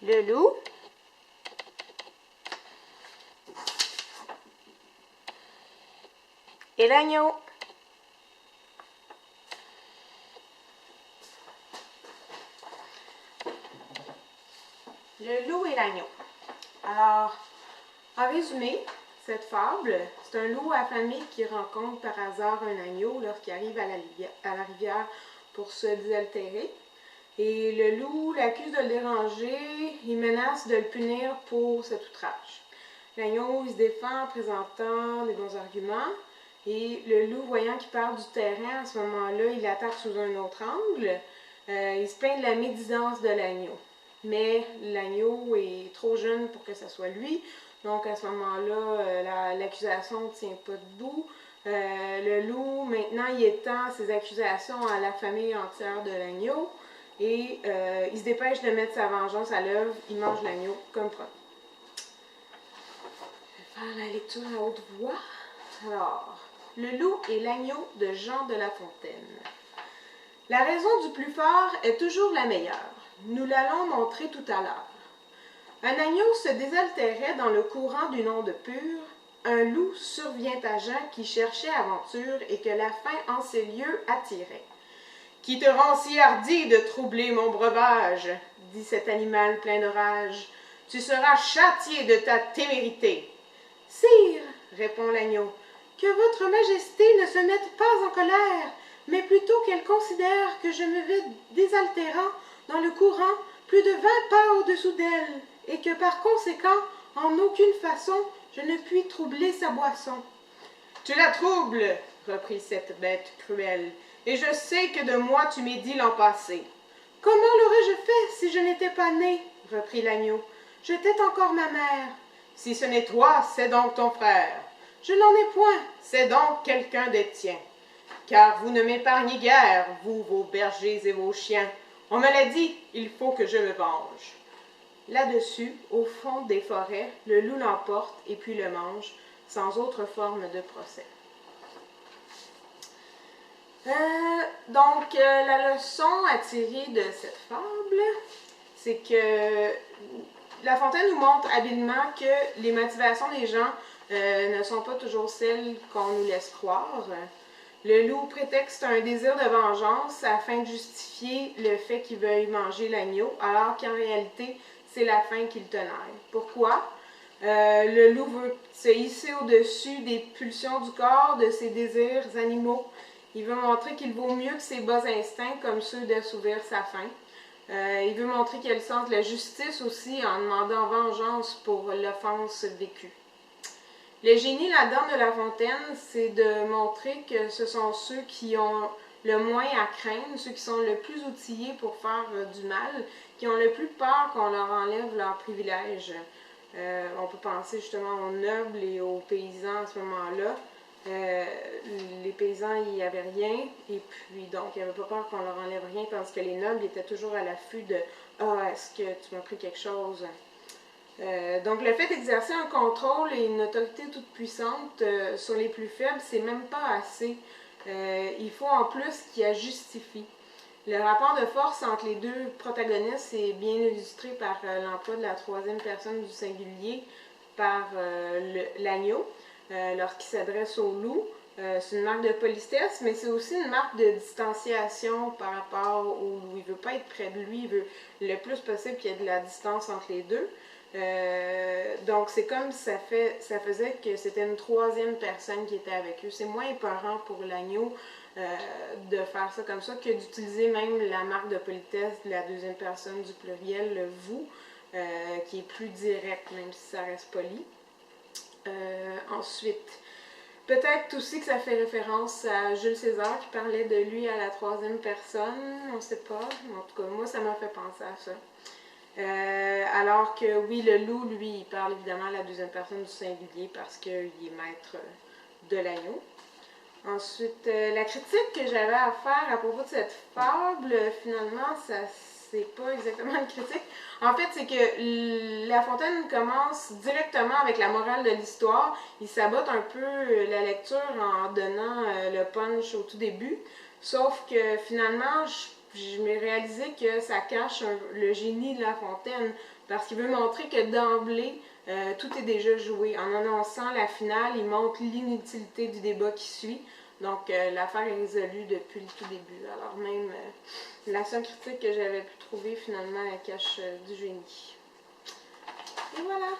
le loup et l'agneau. Le loup et l'agneau. Alors, en résumé, cette fable, c'est un loup affamé qui rencontre par hasard un agneau lorsqu'il arrive à la rivière pour se désaltérer. Et le loup l'accuse de le déranger, il menace de le punir pour cet outrage. L'agneau, il se défend en présentant des bons arguments. Et le loup, voyant qu'il perd du terrain, à ce moment-là, il attaque sous un autre angle. Il se plaint de la médisance de l'agneau. Mais l'agneau est trop jeune pour que ce soit lui. Donc, à ce moment-là, l'accusation ne tient pas debout. Le loup, maintenant, il étend ses accusations à la famille entière de l'agneau. Et il se dépêche de mettre sa vengeance à l'œuvre. Il mange l'agneau comme promis. Je vais faire la lecture à haute voix. Alors, le loup et l'agneau de Jean de La Fontaine. La raison du plus fort est toujours la meilleure. Nous l'allons montrer tout à l'heure. Un agneau se désaltérait dans le courant d'une onde pure. Un loup survient à Jean qui cherchait aventure et que la faim en ces lieux attirait. « Qui te rend si hardi de troubler mon breuvage ?» dit cet animal plein de rage. « Tu seras châtié de ta témérité. »« Sire, répond l'agneau, que votre majesté ne se mette pas en colère, mais plutôt qu'elle considère que je me vais désaltérant dans le courant plus de 20 pas au-dessous d'elle, et que par conséquent, en aucune façon, je ne puis troubler sa boisson. »« Tu la troubles, reprit cette bête cruelle, et je sais que de moi tu m'es dit l'an passé. »« Comment l'aurais-je fait si je n'étais pas né, reprit l'agneau. J'étais encore ma mère. »« Si ce n'est toi, c'est donc ton frère. »« Je n'en ai point, c'est donc quelqu'un des tiens. Car vous ne m'épargnez guère, vous, vos bergers et vos chiens. On me l'a dit, il faut que je me venge. » Là-dessus, au fond des forêts, le loup l'emporte et puis le mange, sans autre forme de procès. La leçon à tirer de cette fable, c'est que La Fontaine nous montre habilement que les motivations des gens ne sont pas toujours celles qu'on nous laisse croire. Le loup prétexte un désir de vengeance afin de justifier le fait qu'il veuille manger l'agneau, alors qu'en réalité, c'est la faim qui le tenaille. Pourquoi? Le loup veut se hisser au-dessus des pulsions du corps, de ses désirs animaux. Il veut montrer qu'il vaut mieux que ses bas instincts, comme ceux d'assouvir sa faim. Il veut montrer qu'il a le sens de la justice aussi en demandant vengeance pour l'offense vécue. Le génie là-dedans de La Fontaine, c'est de montrer que ce sont ceux qui ont le moins à craindre, ceux qui sont le plus outillés pour faire du mal, qui ont le plus peur qu'on leur enlève leurs privilèges. On peut penser justement aux nobles et aux paysans à ce moment-là. Les paysans, il n'y avait rien, et puis donc il n'y avait pas peur qu'on leur enlève rien, tandis que les nobles étaient toujours à l'affût de « Ah, est-ce que tu m'as pris quelque chose? » Donc le fait d'exercer un contrôle et une autorité toute puissante sur les plus faibles, c'est même pas assez. Il faut en plus qu'il y a justifie. Le rapport de force entre les deux protagonistes est bien illustré par l'emploi de la troisième personne du singulier par l'agneau lorsqu'il s'adresse au loup. C'est une marque de politesse, mais c'est aussi une marque de distanciation par rapport au loup. Il ne veut pas être près de lui, il veut le plus possible qu'il y ait de la distance entre les deux. Donc c'est comme ça faisait que c'était une troisième personne qui était avec eux. C'est moins épeurant pour l'agneau de faire ça comme ça que d'utiliser même la marque de politesse de la deuxième personne du pluriel, le vous, qui est plus direct, même si ça reste poli. Ensuite, peut-être aussi que ça fait référence à Jules César qui parlait de lui à la troisième personne, on ne sait pas, en tout cas moi ça m'a fait penser à ça. Alors que oui, le loup, lui, il parle évidemment à la deuxième personne du singulier parce qu'il est maître de l'agneau. Ensuite, la critique que j'avais à faire à propos de cette fable, finalement, c'est pas exactement une critique. En fait, c'est que La Fontaine commence directement avec la morale de l'histoire. Il sabote un peu la lecture en donnant le punch au tout début. Sauf que finalement, je m'ai réalisé que ça cache le génie de La Fontaine, parce qu'il veut montrer que d'emblée, tout est déjà joué. En annonçant la finale, il montre l'inutilité du débat qui suit. Donc, l'affaire est résolue depuis le tout début. Alors même, la seule critique que j'avais pu trouver, finalement, elle cache du génie. Et voilà!